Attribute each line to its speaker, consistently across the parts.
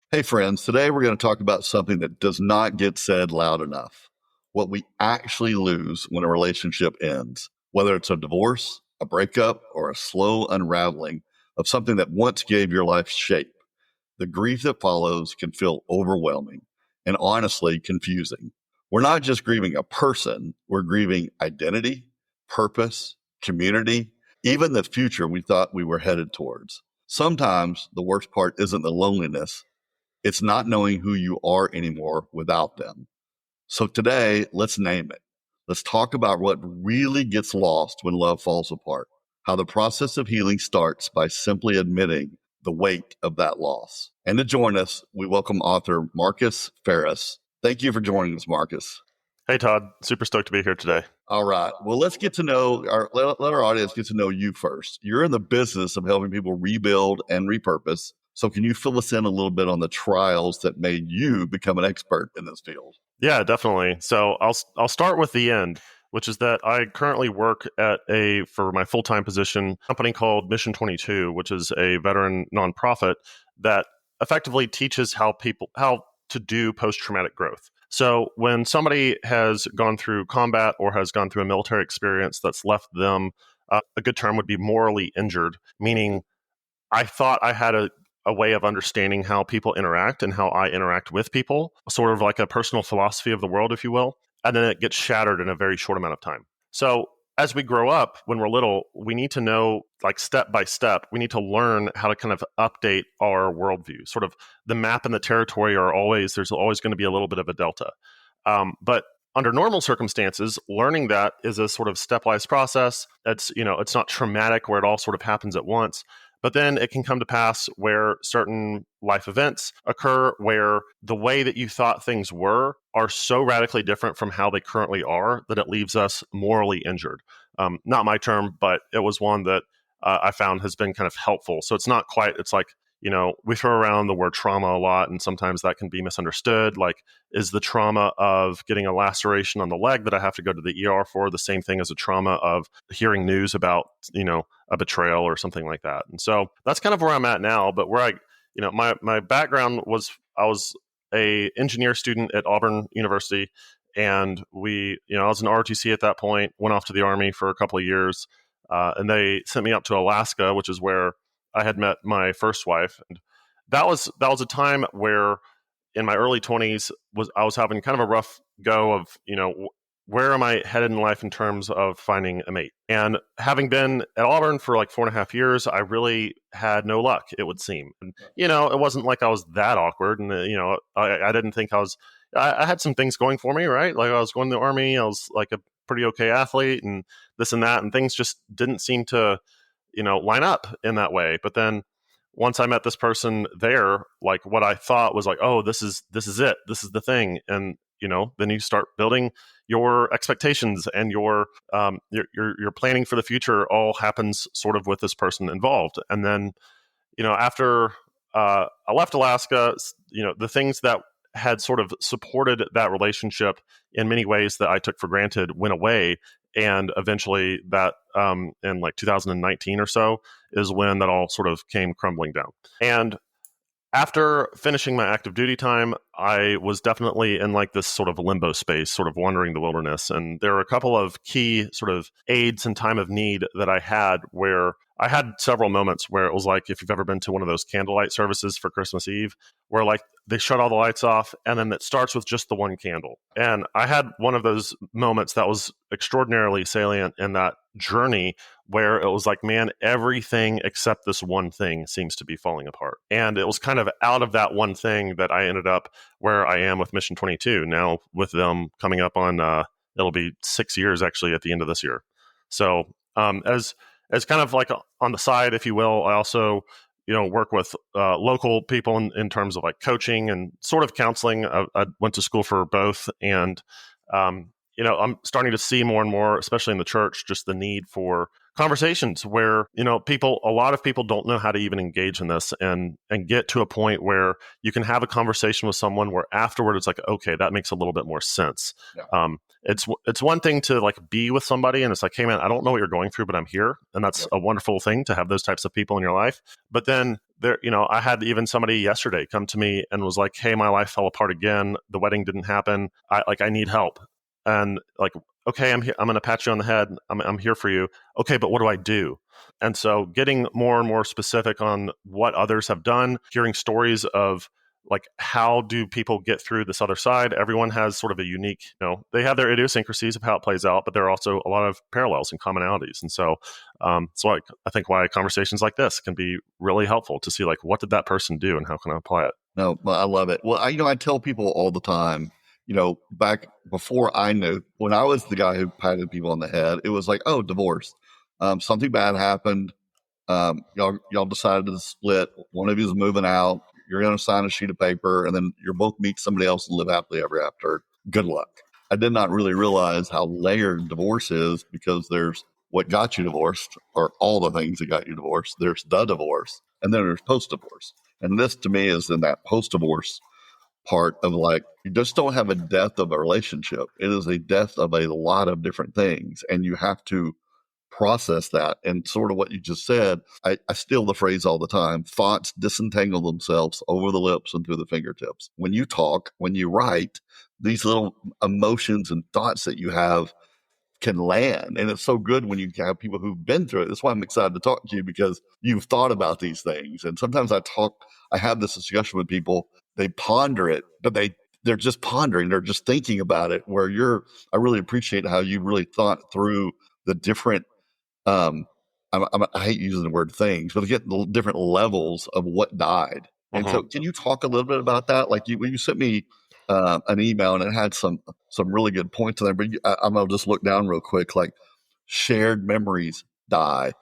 Speaker 1: Hey, friends, today we're going to talk about something that does not get said loud enough. What we actually lose when a relationship ends, whether it's a divorce, a breakup, or a slow unraveling of something that once gave your life shape. The grief that follows can feel overwhelming and honestly confusing. We're not just grieving a person, we're grieving identity, purpose, community, even the future we thought we were headed towards. Sometimes the worst part isn't the loneliness, it's not knowing who you are anymore without them. So today, let's name it. Let's talk about what really gets lost when love falls apart, how the process of healing starts by simply admitting the weight of that loss. And to join us, we welcome author Marcus Ferris. Thank you for joining us, Marcus.
Speaker 2: Hey, Todd. Super stoked to be here today.
Speaker 1: All right. Well, let's get to know let our audience get to know you first. You're in the business of helping people rebuild and repurpose. So can you fill us in a little bit on the trials that made you become an expert in this field?
Speaker 2: Yeah, definitely. So I'll start with the end, which is that I currently work at for my full-time position, company called Mission 22, which is a veteran nonprofit that effectively teaches how to do post-traumatic growth. So when somebody has gone through combat or has gone through a military experience that's left them, a good term would be morally injured, meaning I thought I had a way of understanding how people interact and how I interact with people, sort of like a personal philosophy of the world, if you will. And then it gets shattered in a very short amount of time. So as we grow up, when we're little, we need to know, like step by step, we need to learn how to kind of update our worldview. Sort of the map and the territory there's always going to be a little bit of a delta. But under normal circumstances, learning that is a sort of stepwise process. It's not traumatic where it all sort of happens at once. But then it can come to pass where certain life events occur where the way that you thought things were are so radically different from how they currently are that it leaves us morally injured. Not my term, but it was one that I found has been kind of helpful. So it's like, we throw around the word trauma a lot, and sometimes that can be misunderstood. Like, is the trauma of getting a laceration on the leg that I have to go to the ER for the same thing as a trauma of hearing news about, a betrayal or something like that? And so that's kind of where I'm at now. But my background was, I was a engineer student at Auburn University, and I was an ROTC at that point, went off to the Army for a couple of years, and they sent me up to Alaska, which is where I had met my first wife. And that was a time where in my early 20s I was having kind of a rough go of, where am I headed in life in terms of finding a mate? And having been at Auburn for like 4.5 years, I really had no luck, it would seem. And, it wasn't like I was that awkward. And, I didn't think I had some things going for me, right? Like I was going to the Army. I was like a pretty okay athlete and this and that. And things just didn't seem to line up in that way. But then once I met this person there, like what I thought was like, oh, this is it. This is the thing. And, then you start building your expectations and your planning for the future all happens sort of with this person involved. And then, after I left Alaska, the things that had sort of supported that relationship in many ways that I took for granted went away. And eventually that in like 2019 or so is when that all sort of came crumbling down. And after finishing my active duty time, I was definitely in like this sort of limbo space, sort of wandering the wilderness. And there were a couple of key sort of aids in time of need that I had where I had several moments where it was like, if you've ever been to one of those candlelight services for Christmas Eve, where like they shut all the lights off and then it starts with just the one candle. And I had one of those moments that was extraordinarily salient in that journey where it was like, man, everything except this one thing seems to be falling apart. And it was kind of out of that one thing that I ended up where I am with Mission 22 now, with them coming up on, it'll be 6 years actually at the end of this year. So as kind of like on the side, if you will, I also work with local people in terms of like coaching and sort of counseling. I went to school for both, and I'm starting to see more and more, especially in the church, just the need for conversations where, a lot of people don't know how to even engage in this and get to a point where you can have a conversation with someone where afterward it's like, okay, that makes a little bit more sense. Yeah. It's one thing to like be with somebody and it's like, hey man, I don't know what you're going through, but I'm here. And that's a wonderful thing to have those types of people in your life. But then there, I had even somebody yesterday come to me and was like, "Hey, my life fell apart again. The wedding didn't happen. I need help." And like, okay, I'm here. I'm going to pat you on the head. I'm here for you. Okay, but what do I do? And so getting more and more specific on what others have done, hearing stories of like, how do people get through this other side? Everyone has sort of a unique, they have their idiosyncrasies of how it plays out, but there are also a lot of parallels and commonalities. And so, I think why conversations like this can be really helpful to see like, what did that person do and how can I apply it?
Speaker 1: No, I love it. Well, I tell people all the time, back before I knew, when I was the guy who patted people on the head, it was like, oh, divorce. Something bad happened. Y'all decided to split. One of you is moving out. You're going to sign a sheet of paper, and then you're both meet somebody else and live happily ever after. Good luck. I did not really realize how layered divorce is, because there's what got you divorced, or all the things that got you divorced. There's the divorce, and then there's post-divorce. And this, to me, is in that post-divorce part of like, you just don't have a death of a relationship. It is a death of a lot of different things, and you have to process that. And sort of what you just said, I steal the phrase all the time: thoughts disentangle themselves over the lips and through the fingertips. When you talk, when you write, these little emotions and thoughts that you have can land. And it's so good when you have people who've been through it. That's why I'm excited to talk to you, because you've thought about these things. And sometimes I have this discussion with people, they ponder it, but they're just pondering, they're just thinking about it, where I really appreciate how you really thought through the different, I hate using the word things, but get the different levels of what died. And so can you talk a little bit about that? Like when you sent me an email, and it had some really good points in there, but I'm going to just look down real quick. Like, shared memories die,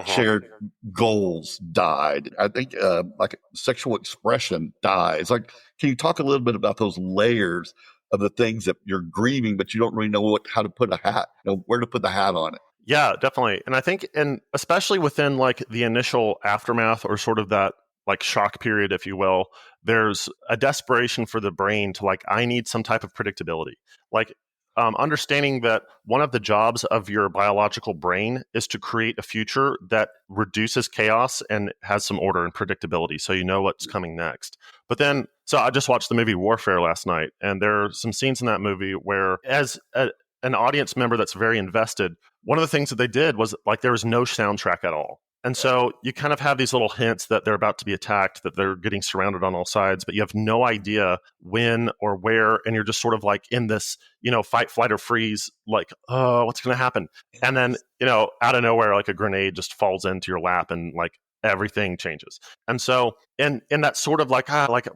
Speaker 1: shared goals died. I think like sexual expression dies. Like, can you talk a little bit about those layers of the things that you're grieving, but you don't really know how to put a hat, where to put the hat on it?
Speaker 2: Yeah, definitely. And I think, and especially within like the initial aftermath, or sort of that like shock period, if you will, there's a desperation for the brain to like, I need some type of predictability. Like, understanding that one of the jobs of your biological brain is to create a future that reduces chaos and has some order and predictability, so you know what's coming next. But then, so I just watched the movie Warfare last night, and there are some scenes in that movie where, as an audience member that's very invested, one of the things that they did was like, there was no soundtrack at all. And so you kind of have these little hints that they're about to be attacked, that they're getting surrounded on all sides, but you have no idea when or where. And you're just sort of like in this, fight, flight, or freeze, like, oh, what's going to happen? And then, out of nowhere, like a grenade just falls into your lap, and like everything changes. And so in that sort of like,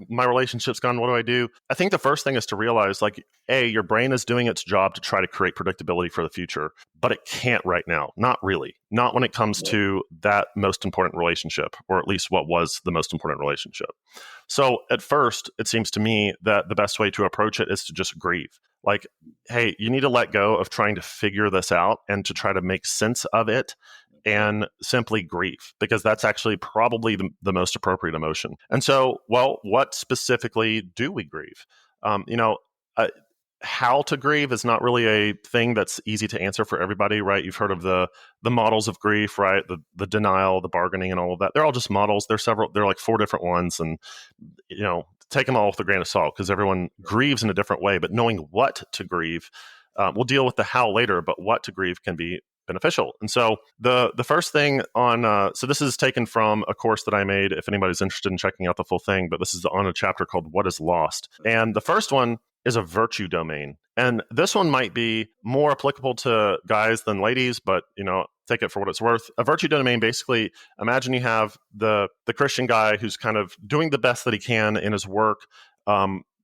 Speaker 2: my relationship's gone, what do I do? I think the first thing is to realize like, your brain is doing its job to try to create predictability for the future, but it can't right now. Not really. Not when it comes to that most important relationship, or at least what was the most important relationship. So at first, it seems to me that the best way to approach it is to just grieve. Like, hey, you need to let go of trying to figure this out and to try to make sense of it, and simply grieve, because that's actually probably the most appropriate emotion. And so, well, what specifically do we grieve? How to grieve is not really a thing that's easy to answer for everybody, right? You've heard of the models of grief, right? The denial, the bargaining, and all of that. They're all just models. They're like 4 different ones, and take them all with a grain of salt, because everyone grieves in a different way. But knowing what to grieve, we'll deal with the how later, but what to grieve can be beneficial. And so the first thing on, so this is taken from a course that I made, if anybody's interested in checking out the full thing, but this is on a chapter called What is Lost. And the first one is a virtue domain. And this one might be more applicable to guys than ladies, but take it for what it's worth. A virtue domain, basically, imagine you have the Christian guy who's kind of doing the best that he can in his work.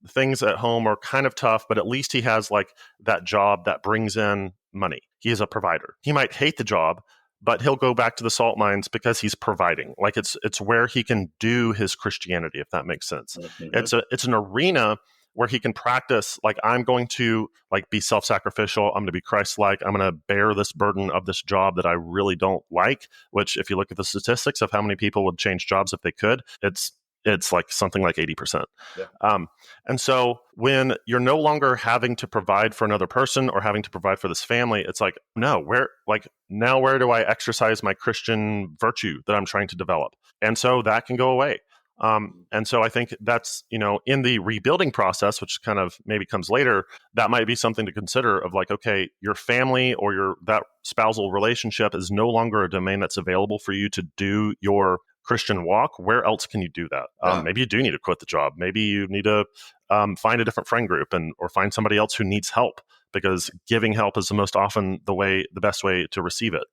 Speaker 2: Things at home are kind of tough, but at least he has like that job that brings in money. He is a provider. He might hate the job, but he'll go back to the salt mines because he's providing. Like it's where he can do his Christianity, if that makes sense. Mm-hmm. It's an arena where he can practice, like, I'm going to like be self-sacrificial. I'm going to be Christ-like. I'm going to bear this burden of this job that I really don't like, which if you look at the statistics of how many people would change jobs if they could, it's it's like something like 80%.
Speaker 1: Yeah.
Speaker 2: And so when you're no longer having to provide for another person or having to provide for this family, it's like, no, where do I exercise my Christian virtue that I'm trying to develop? And so that can go away. And so I think that's, in the rebuilding process, which kind of maybe comes later, that might be something to consider of like, okay, your family or that spousal relationship is no longer a domain that's available for you to do your Christian walk. Where else can you do that?
Speaker 1: Yeah.
Speaker 2: Maybe you do need to quit the job. Maybe you need to find a different friend group or find somebody else who needs help, because giving help is the most often the best way to receive it.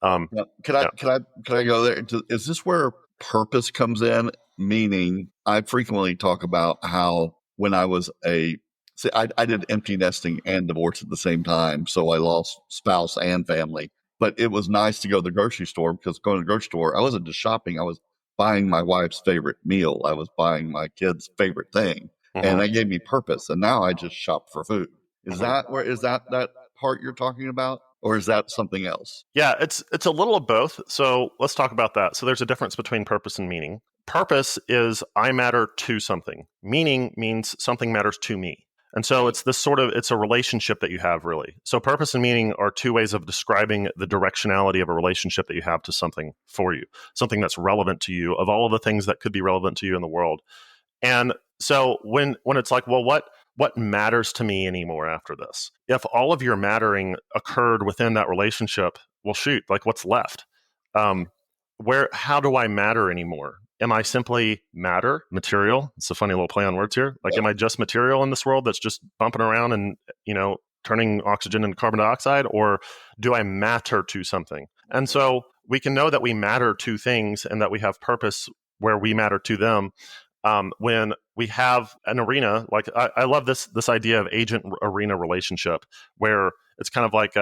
Speaker 1: Now, can I go there? Is this where purpose comes in? Meaning, I frequently talk about how when I was I did empty nesting and divorce at the same time, so I lost spouse and family. But it was nice to go to the grocery store, because going to the grocery store, I wasn't just shopping; I was buying my wife's favorite meal. I was buying my kids' favorite thing, and that gave me purpose. And now I just shop for food. Is that part you're talking about? Or is that something else?
Speaker 2: Yeah, it's a little of both. So let's talk about that. So there's a difference between purpose and meaning. Purpose is I matter to something. Meaning means something matters to me. And so it's a relationship that you have, really. So purpose and meaning are two ways of describing the directionality of a relationship that you have to something for you, something that's relevant to you, of all of the things that could be relevant to you in the world. And so when it's like, well, what matters to me anymore after this? If all of your mattering occurred within that relationship, well, shoot, like what's left? How do I matter anymore? Am I simply material? It's a funny little play on words here. Like, am I just material in this world that's just bumping around and, turning oxygen into carbon dioxide? Or do I matter to something? And so we can know that we matter to things and that we have purpose where we matter to them. When we have an arena, like I love this idea of agent arena relationship, where it's kind of like,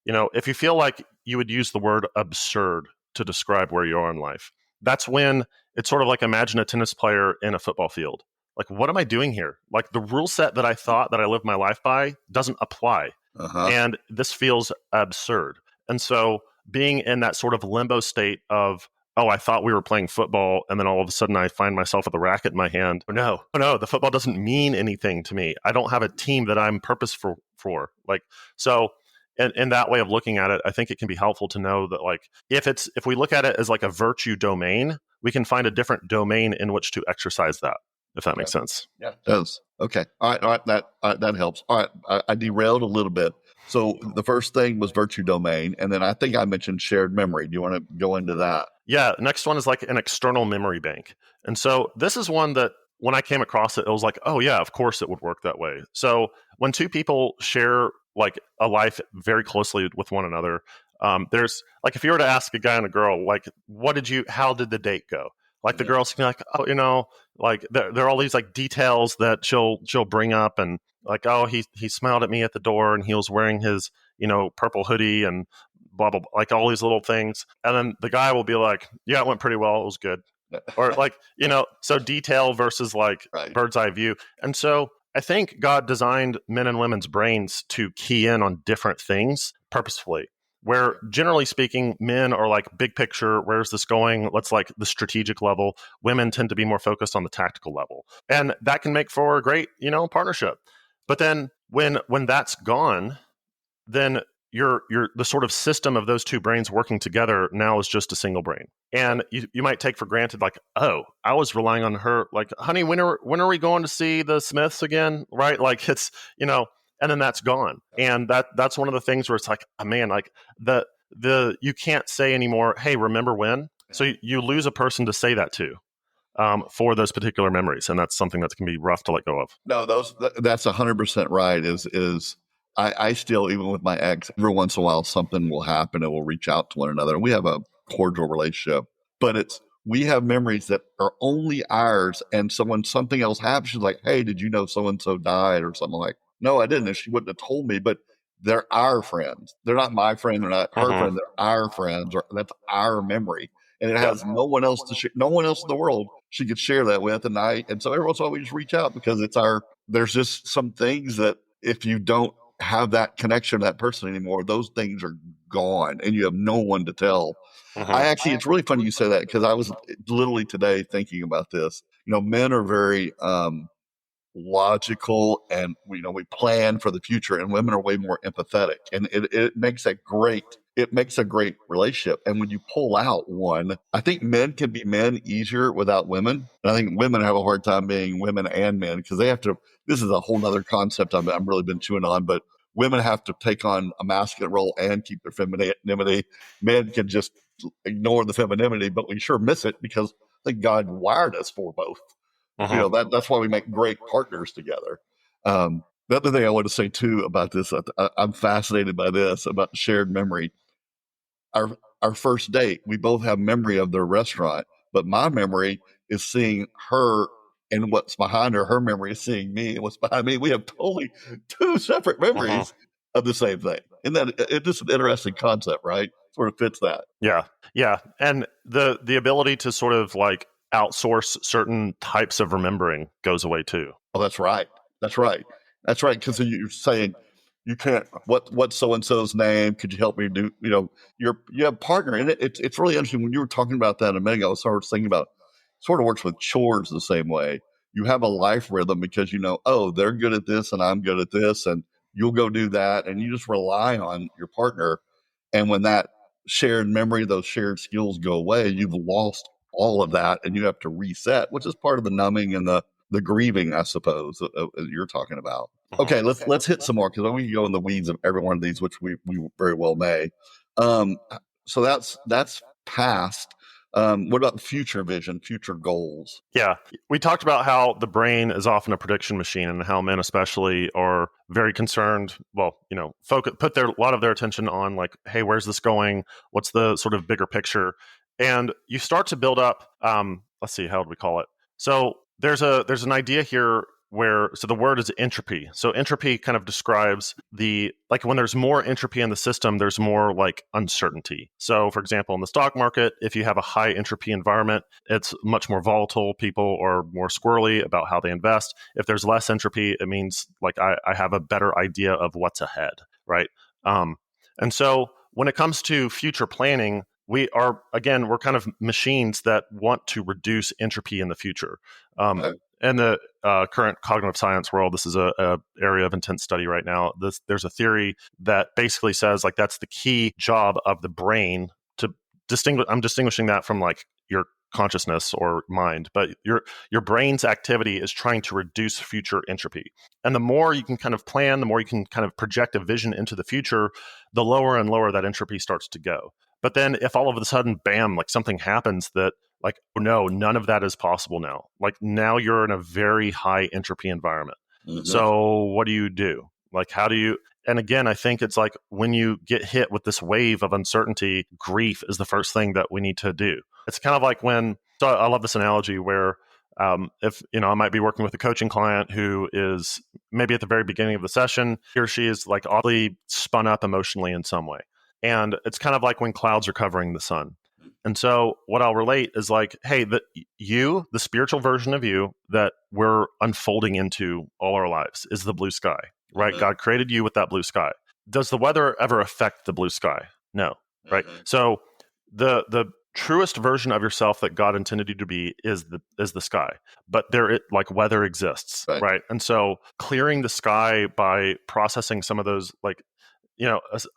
Speaker 2: if you feel like you would use the word absurd to describe where you are in life, that's when it's sort of like, imagine a tennis player in a football field. Like, what am I doing here? Like, the rule set that I thought that I lived my life by doesn't apply. And this feels absurd. And so being in that sort of limbo state of, oh, I thought we were playing football, and then all of a sudden I find myself with a racket in my hand. Oh no, the football doesn't mean anything to me. I don't have a team that I'm purposeful for. Like, so in that way of looking at it, I think it can be helpful to know that, like, if we look at it as like a virtue domain, we can find a different domain in which to exercise that, if that makes sense.
Speaker 1: Yeah, it does. Okay. All right. That helps. All right. I derailed a little bit. So the first thing was virtue domain, and then I think I mentioned shared memory. Do you want to go into that?
Speaker 2: Yeah. Next one is like an external memory bank. And so this is one that when I came across it, it was like, oh yeah, of course it would work that way. So when two people share like a life very closely with one another, there's like, if you were to ask a guy and a girl, like, how did the date go? Like, the girls can be like, oh, like there are all these like details that she'll bring up, and like, oh, he smiled at me at the door and he was wearing his, purple hoodie and blah, blah, blah, like all these little things. And then the guy will be like, yeah, it went pretty well. It was good. Or like, so detail versus like bird's eye view. And so I think God designed men and women's brains to key in on different things purposefully, where generally speaking, men are like big picture, where's this going? Let's like the strategic level. Women tend to be more focused on the tactical level. And that can make for a great, partnership. But then when that's gone, then you're the sort of system of those two brains working together now is just a single brain. And you might take for granted, like, oh, I was relying on her, like, honey, when are we going to see the Smiths again? Right? Like, it's, and then that's gone. And that's one of the things where it's like, oh, man, like you can't say anymore, hey, remember when? So you lose a person to say that to. For those particular memories, and that's something that can be rough to let go of.
Speaker 1: No, that's 100% right. I still, even with my ex, every once in a while something will happen and we'll reach out to one another, and we have a cordial relationship. But we have memories that are only ours, and something else happens. She's like, "Hey, did you know so and so died?" or something like. No, I didn't. And she wouldn't have told me. But they're our friends. They're not my friend. They're not her friend. They're our friends. Or that's our memory. And it has no one else to share, no one else in the world she could share that with. And so every once in a while we just reach out, because there's just some things that if you don't have that connection to that person anymore, those things are gone and you have no one to tell. It's really funny you say that, because I was literally today thinking about this. Men are very logical, and we plan for the future, and women are way more empathetic, and it makes a great relationship. And when you pull out one, I think men can be men easier without women, and I think women have a hard time being women and men, because they have to. This is a whole nother concept I've really been chewing on, but women have to take on a masculine role and keep their femininity. Men can just ignore the femininity, but we sure miss it, because I think God wired us for both.
Speaker 2: Uh-huh.
Speaker 1: That's why we make great partners together. The other thing I want to say too about this, I'm fascinated by this, about shared memory. Our first date, we both have memory of the restaurant, but my memory is seeing her, and what's behind her. Her memory is seeing me, and what's behind me. We have totally two separate
Speaker 2: Uh-huh.
Speaker 1: memories of the same thing. And that it's just an interesting concept, right? Sort of fits that.
Speaker 2: Yeah. Yeah. And the ability to sort of like outsource certain types of remembering goes away too.
Speaker 1: Oh, that's right. That's right. That's right. Because you're saying you can't. What's so and so's name? Could you help me do? You have a partner, and it's really interesting when you were talking about that a minute ago. I was sort of thinking about. Sort of works with chores the same way. You have a life rhythm, because oh, they're good at this and I'm good at this, and you'll go do that, and you just rely on your partner. And when that shared memory, those shared skills go away, you've lost all of that, and you have to reset, which is part of the numbing and the grieving, I suppose, that you're talking about.
Speaker 2: Uh-huh.
Speaker 1: Okay, let's hit some more, because we can go in the weeds of every one of these, which we very well may. Um, so that's past. What about future vision, future goals?
Speaker 2: Yeah. We talked about how the brain is often a prediction machine, and how men especially are very concerned. Well, put a lot of their attention on like, hey, where's this going? What's the sort of bigger picture? And you start to build up, let's see, how would we call it? So there's an idea here so the word is entropy. So entropy kind of describes like when there's more entropy in the system, there's more like uncertainty. So for example, in the stock market, if you have a high entropy environment, it's much more volatile. People are more squirrely about how they invest. If there's less entropy, it means like I have a better idea of what's ahead, right? And so when it comes to future planning, we're kind of machines that want to reduce entropy in the future.
Speaker 1: Okay.
Speaker 2: In the current cognitive science world, this is a area of intense study right now. There's a theory that basically says like that's the key job of the brain to distinguish. I'm distinguishing that from like your consciousness or mind, but your brain's activity is trying to reduce future entropy. And the more you can kind of plan, the more you can kind of project a vision into the future, the lower and lower that entropy starts to go. But then if all of a sudden, bam, like something happens that like, oh, no, none of that is possible now. Like now you're in a very high entropy environment.
Speaker 1: Mm-hmm.
Speaker 2: So what do you do? Like, how do you, and again, I think it's like when you get hit with this wave of uncertainty, grief is the first thing that we need to do. It's kind of like so I love this analogy where if, I might be working with a coaching client who is maybe at the very beginning of the session, he or she is like oddly spun up emotionally in some way. And it's kind of like when clouds are covering the sun. And so what I'll relate is like, hey, the spiritual version of you that we're unfolding into all our lives is the blue sky, right? Mm-hmm. God created you with that blue sky. Does the weather ever affect the blue sky? No, right? Mm-hmm. So the truest version of yourself that God intended you to be is the sky, but like weather exists, right? And so clearing the sky by processing some of those like,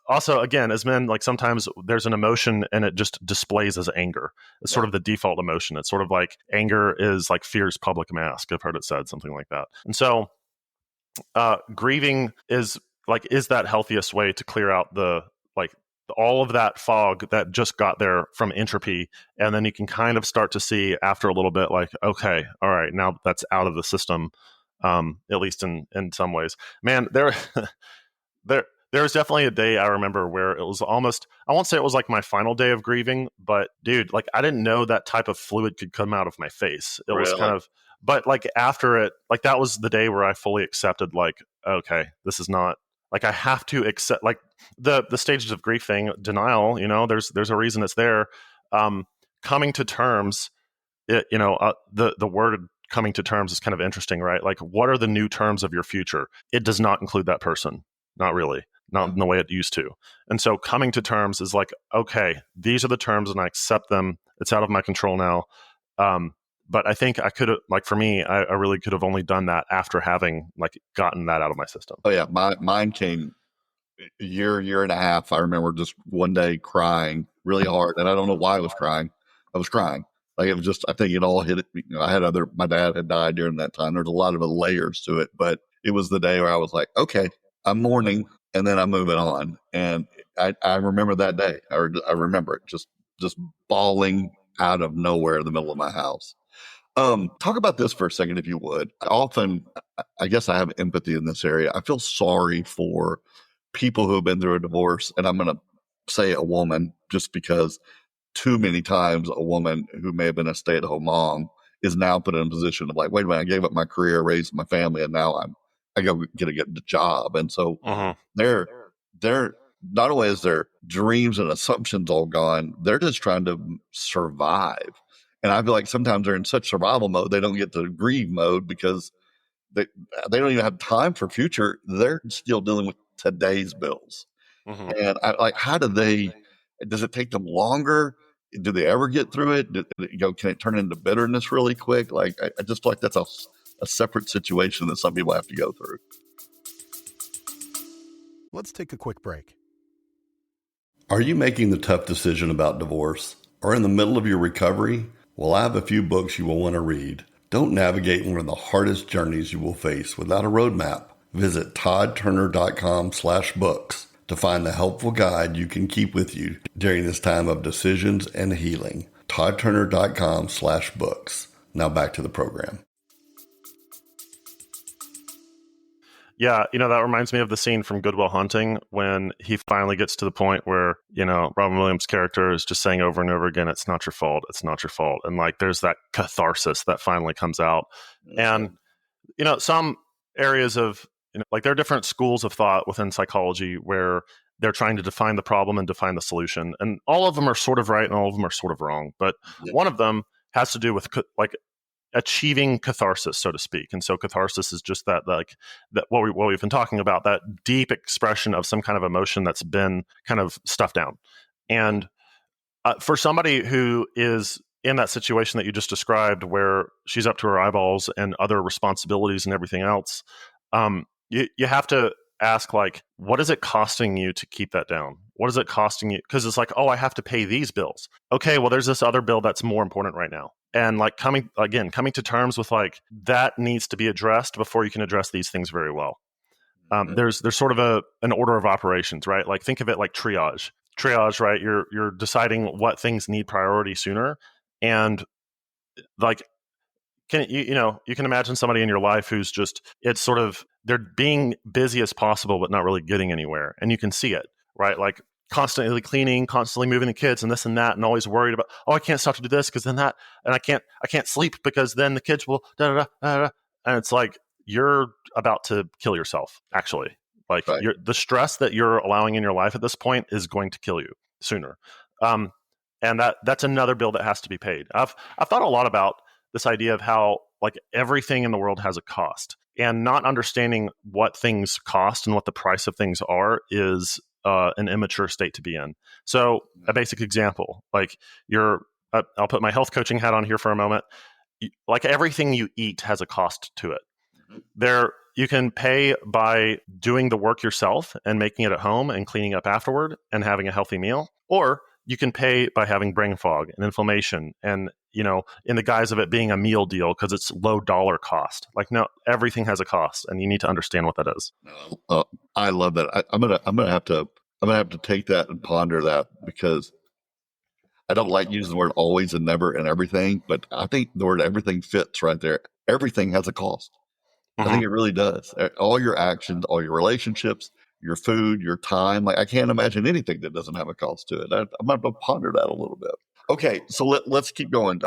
Speaker 2: also again, as men, like sometimes there's an emotion and it just displays as anger. It's sort of the default emotion. It's sort of like anger is like fear's public mask. I've heard it said something like that. And so grieving is that healthiest way to clear out all of that fog that just got there from entropy. And then you can kind of start to see after a little bit like, okay, all right, now that's out of the system, at least in some ways. Man, there was definitely a day I remember where it was almost, I won't say it was like my final day of grieving, but dude, like I didn't know that type of fluid could come out of my face. It was kind of, but like after it, like that was the day where I fully accepted like, okay, this is not, like I have to accept like the stages of grief thing, denial, there's a reason it's there. Coming to terms, the word coming to terms is kind of interesting, right? Like what are the new terms of your future? It does not include that person. Not really. Not in the way it used to. And so coming to terms is like, okay, these are the terms and I accept them. It's out of my control now. But I think I could have, like for me, I really could have only done that after having like gotten that out of my system.
Speaker 1: Oh yeah, mine came a year and a half. I remember just one day crying really hard, and I don't know why I was crying. I was crying. Like it was just, I think it all hit it. I had my dad had died during that time. There's a lot of layers to it, but it was the day where I was like, okay, I'm mourning, and then I'm moving on. And I remember that day. I remember it just bawling out of nowhere in the middle of my house. Talk about this for a second, if you would. I guess I have empathy in this area. I feel sorry for people who have been through a divorce, and I'm going to say a woman just because too many times a woman who may have been a stay-at-home mom is now put in a position of like, wait a minute, I gave up my career, raised my family, and now I go get a job. And so they're not only is their dreams and assumptions all gone, they're just trying to survive. And I feel like sometimes they're in such survival mode, they don't get to grieve mode because they don't even have time for future. They're still dealing with today's bills. And I like, does it take them longer? Do they ever get through it? Can it turn into bitterness really quick? Like, I just feel like that's a separate situation that some people have to go through.
Speaker 3: Let's take a quick break.
Speaker 1: Are you making the tough decision about divorce or in the middle of your recovery? Well, I have a few books you will want to read. Don't navigate one of the hardest journeys you will face without a roadmap. Visit toddturner.com/books to find the helpful guide you can keep with you during this time of decisions and healing. toddturner.com/books. Now back to the program.
Speaker 2: Yeah, that reminds me of the scene from Good Will Hunting when he finally gets to the point where, Robin Williams' character is just saying over and over again, it's not your fault, it's not your fault. And like there's that catharsis that finally comes out. And, some areas of, like there are different schools of thought within psychology where they're trying to define the problem and define the solution. And all of them are sort of right and all of them are sort of wrong. But one of them has to do with like achieving catharsis, so to speak. And so catharsis is just that what we've been talking about, that deep expression of some kind of emotion that's been kind of stuffed down. And for somebody who is in that situation that you just described, where she's up to her eyeballs and other responsibilities and everything else, you have to ask, like, what is it costing you to keep that down? What is it costing you? Because it's like, oh, I have to pay these bills. Okay, well, there's this other bill that's more important right now. And like coming to terms with like that needs to be addressed before you can address these things very well. There's sort of an order of operations, right? Like think of it like triage, right? You're deciding what things need priority sooner. And like, you can imagine somebody in your life who's just, it's sort of, they're being busy as possible, but not really getting anywhere. And you can see it, right? Like constantly cleaning, constantly moving the kids and this and that, and always worried about, oh, I can't stop to do this because then that, and I can't sleep because then the kids will da da da da. And it's like you're about to kill yourself, actually. Like the stress that you're allowing in your life at this point is going to kill you sooner. And that's another bill that has to be paid. I've thought a lot about this idea of how like everything in the world has a cost, and not understanding what things cost and what the price of things are is an immature state to be in. So a basic example, like I'll put my health coaching hat on here for a moment. Like everything you eat has a cost to it. There, you can pay by doing the work yourself and making it at home and cleaning up afterward and having a healthy meal, or you can pay by having brain fog and inflammation and, in the guise of it being a meal deal because it's low dollar cost. Like, no, everything has a cost and you need to understand what that is.
Speaker 1: I love that. I'm gonna have to take that and ponder that, because I don't like using the word always and never and everything, but I think the word everything fits right there. Everything has a cost. I think it really does. All your actions, all your relationships, your food, your time. Like I can't imagine anything that doesn't have a cost to it. I'm going to ponder that a little bit. Okay, so let's keep going.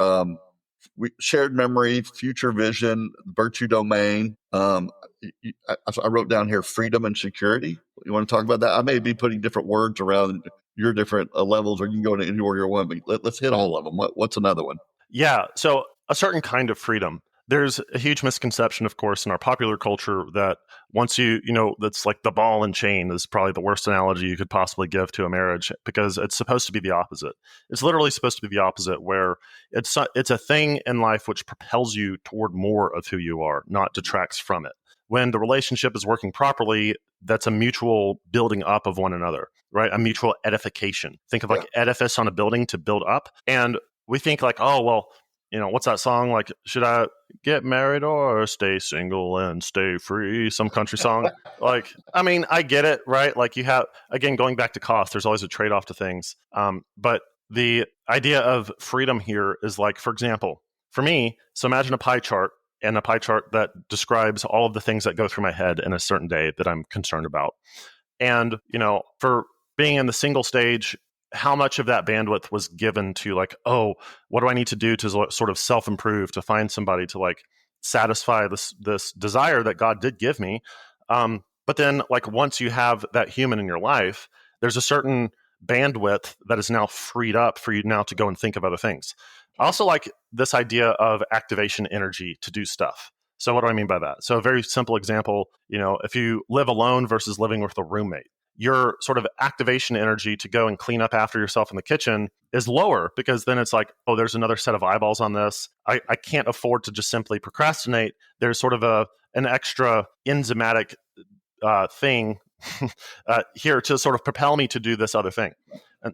Speaker 1: We shared memory, future vision, virtue domain. I wrote down here freedom and security. You want to talk about that? I may be putting different words around your different levels, or you can go into any order you want. But let's hit all of them. What's another one?
Speaker 2: Yeah, so a certain kind of freedom. There's a huge misconception, of course, in our popular culture that once that's like the ball and chain is probably the worst analogy you could possibly give to a marriage, because it's supposed to be the opposite. It's literally supposed to be the opposite, where it's a thing in life which propels you toward more of who you are, not detracts from it. When the relationship is working properly, that's a mutual building up of one another, right? A mutual edification. Think of like edifice on a building to build up. And we think like, oh, well, what's that song? Like, should I get married or stay single and stay free? Some country song. Like, I mean, I get it, right? Like you have, again, going back to cost, there's always a trade-off to things. But the idea of freedom here is like, for example, for me, so imagine a pie chart, and a pie chart that describes all of the things that go through my head in a certain day that I'm concerned about. And, for being in the single stage, how much of that bandwidth was given to like, oh, what do I need to do to sort of self-improve, to find somebody to like satisfy this desire that God did give me. But then like once you have that human in your life, there's a certain bandwidth that is now freed up for you now to go and think of other things. I also like this idea of activation energy to do stuff. So what do I mean by that? So a very simple example, if you live alone versus living with a roommate, your sort of activation energy to go and clean up after yourself in the kitchen is lower, because then it's like, oh, there's another set of eyeballs on this. I can't afford to just simply procrastinate. There's sort of an extra enzymatic thing here to sort of propel me to do this other thing.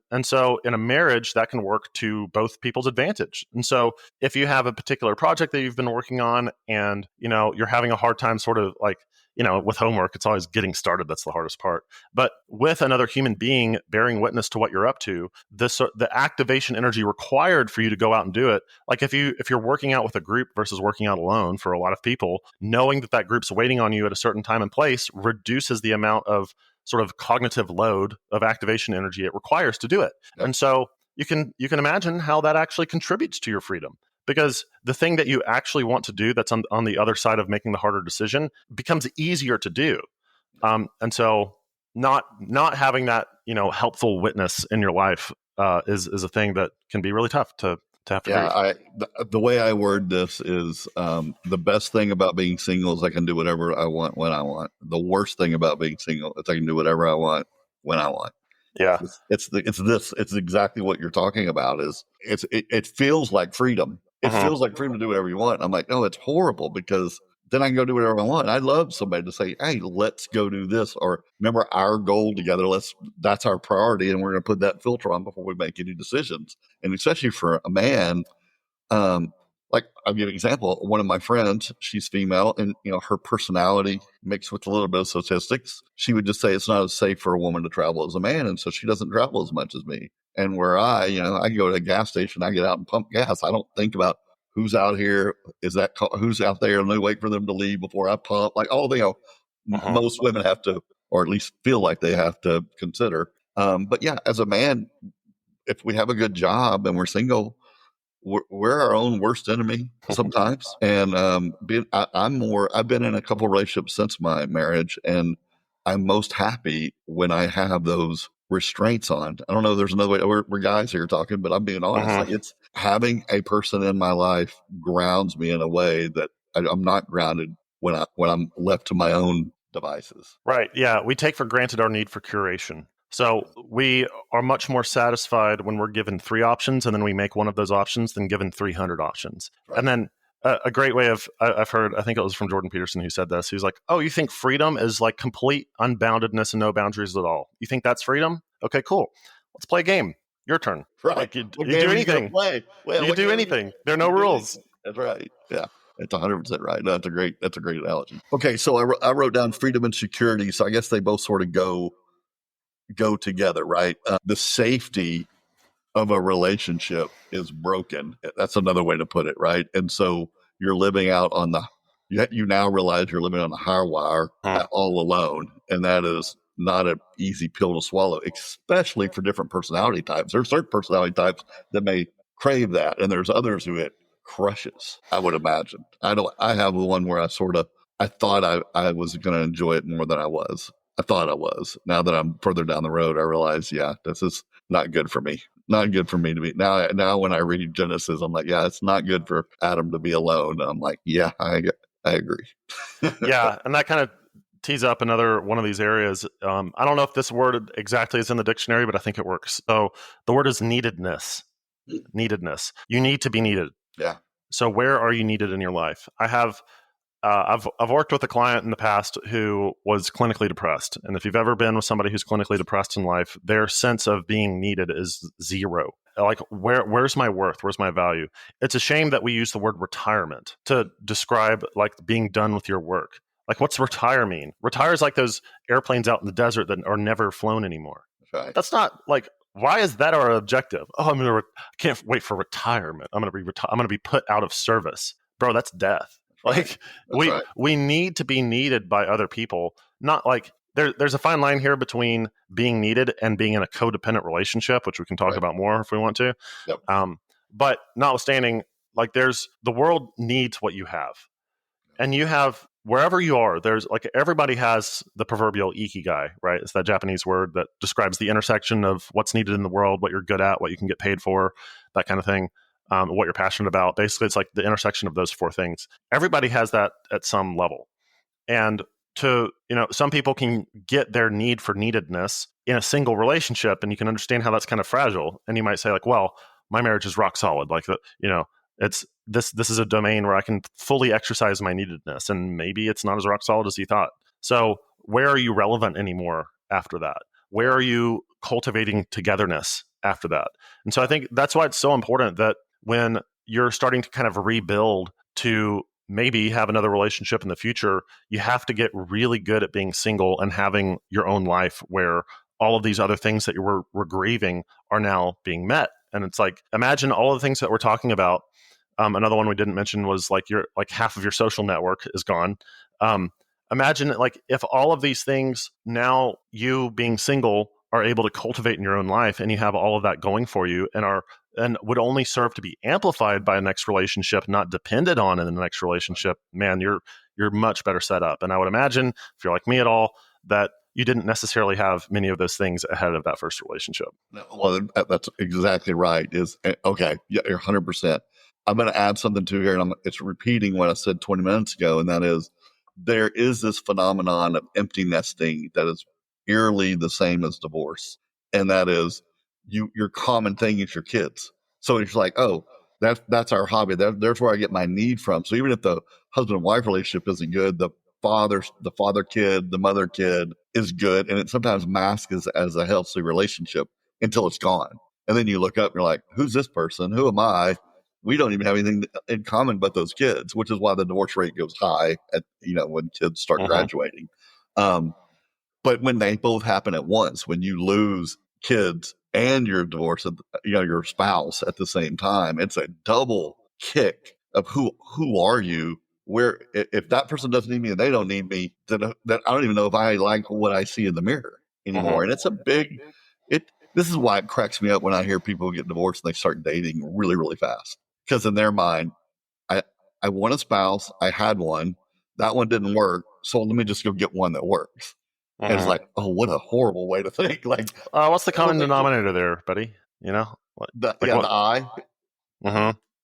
Speaker 2: And so in a marriage, that can work to both people's advantage. And so if you have a particular project that you've been working on and, you're having a hard time sort of like, with homework, it's always getting started. That's the hardest part. But with another human being bearing witness to what you're up to, the activation energy required for you to go out and do it. Like if you're working out with a group versus working out alone, for a lot of people, knowing that group's waiting on you at a certain time and place reduces the amount of sort of cognitive load of activation energy it requires to do it. Yep. And so you can imagine how that actually contributes to your freedom. Because the thing that you actually want to do that's on the other side of making the harder decision becomes easier to do. And so not having that, helpful witness in your life is a thing that can be really tough to have to do.
Speaker 1: The way I word this is the best thing about being single is I can do whatever I want when I want. The worst thing about being single is I can do whatever I want when I want.
Speaker 2: Yeah,
Speaker 1: it's exactly what you're talking about. It feels like freedom. It feels like freedom to do whatever you want. I'm like, no, it's horrible, because then I can go do whatever I want. I'd love somebody to say, hey, let's go do this, or remember our goal together. That's our priority, and we're going to put that filter on before we make any decisions. And especially for a man, like I'll give an example. One of my friends, she's female, and her personality mixed with a little bit of statistics. She would just say it's not as safe for a woman to travel as a man, and so she doesn't travel as much as me. And where I can go to a gas station, I get out and pump gas. I don't think about who's out here, who's out there, and they wait for them to leave before I pump. Like most women have to, or at least feel like they have to consider. But yeah, as a man, if we have a good job and we're single, we're our own worst enemy sometimes. And I've been in a couple of relationships since my marriage, and I'm most happy when I have those restraints on. I don't know, there's another way. We're guys here talking, but I'm being honest. Like, it's having a person in my life grounds me in a way that I'm not grounded when I'm left to my own devices.
Speaker 2: Right. Yeah. We take for granted our need for curation. So we are much more satisfied when we're given 3 options and then we make one of those options than given 300 options. Right. And then a great way of, I've heard, I think it was from Jordan Peterson who said this. He was like, oh, you think freedom is like complete unboundedness and no boundaries at all? You think that's freedom? Okay, cool. Let's play a game. Your turn.
Speaker 1: Right.
Speaker 2: Like you do anything. You can do anything. There are no rules.
Speaker 1: That's right. Yeah. It's 100% right. No, that's a great analogy. Okay. So I wrote down freedom and security. So I guess they both sort of go together, right? The safety of a relationship is broken. That's another way to put it, right? And so you're living out on you now realize you're living on the high wire all alone. And that is not an easy pill to swallow, especially for different personality types. There are certain personality types that may crave that, and there's others who it crushes, I would imagine. I have one where I thought I was going to enjoy it more than I was. I thought I was. Now that I'm further down the road, I realize, yeah, this is not good for me. Not good for me to be now. When I read Genesis, I'm like, yeah, it's not good for Adam to be alone. I'm like, yeah, I agree.
Speaker 2: Yeah, and that kind of tees up another one of these areas. I don't know if this word exactly is in the dictionary, but I think it works. So the word is neededness. Neededness. You need to be needed.
Speaker 1: Yeah.
Speaker 2: So where are you needed in your life? I've worked with a client in the past who was clinically depressed, and if you've ever been with somebody who's clinically depressed in life, their sense of being needed is zero. Like, where's my worth? Where's my value? It's a shame that we use the word retirement to describe like being done with your work. Like, what's retire mean? Retire is like those airplanes out in the desert that are never flown anymore.
Speaker 1: Right.
Speaker 2: That's not like, why is that our objective? Oh, I can't wait for retirement. I'm gonna be put out of service, bro. That's death. Like we need to be needed by other people. Not like there's a fine line here between being needed and being in a codependent relationship, which we can talk about more if we want to.
Speaker 1: Yep.
Speaker 2: But notwithstanding, like the world needs what you have, and you have wherever you are. There's like everybody has the proverbial ikigai, right? It's that Japanese word that describes the intersection of what's needed in the world, what you're good at, what you can get paid for, that kind of thing. What you're passionate about. Basically, it's like the intersection of those four things. Everybody has that at some level. And some people can get their need for neededness in a single relationship, and you can understand how that's kind of fragile. And you might say like, well, my marriage is rock solid. Like, it's this is a domain where I can fully exercise my neededness, and maybe it's not as rock solid as you thought. So where are you relevant anymore after that? Where are you cultivating togetherness after that? And so I think that's why it's so important that when you're starting to kind of rebuild to maybe have another relationship in the future, you have to get really good at being single and having your own life where all of these other things that you were grieving are now being met. And it's like, imagine all of the things that we're talking about. Another one we didn't mention was like half of your social network is gone. Imagine like if all of these things now, you being single, are able to cultivate in your own life, and you have all of that going for you, and would only serve to be amplified by a next relationship, not depended on in the next relationship. Man, you're much better set up. And I would imagine, if you're like me at all, that you didn't necessarily have many of those things ahead of that first relationship.
Speaker 1: Well, that's exactly right. Okay, yeah, you're 100%. I'm going to add something to here, and it's repeating what I said 20 minutes ago, and that is there is this phenomenon of empty nesting that is eerily the same as divorce, and that is your common thing is your kids. So it's like, oh, that's our hobby. There's where I get my need from. So even if the husband and wife relationship isn't good, the father kid, the mother kid is good, and it sometimes masks as a healthy relationship until it's gone. And then you look up and you're like, who's this person? Who am I? We don't even have anything in common but those kids, which is why the divorce rate goes high when kids start graduating. But when they both happen at once, when you lose kids and your divorce, your spouse at the same time, it's a double kick of who are you? Where if that person doesn't need me and they don't need me, then I don't even know if I like what I see in the mirror anymore. And it's a big This is why it cracks me up when I hear people get divorced and they start dating really, really fast. Because in their mind, I want a spouse, I had one, that one didn't work, so let me just go get one that works. And it's like, oh, what a horrible way to think. Like,
Speaker 2: what's the common denominator there, buddy?
Speaker 1: The I.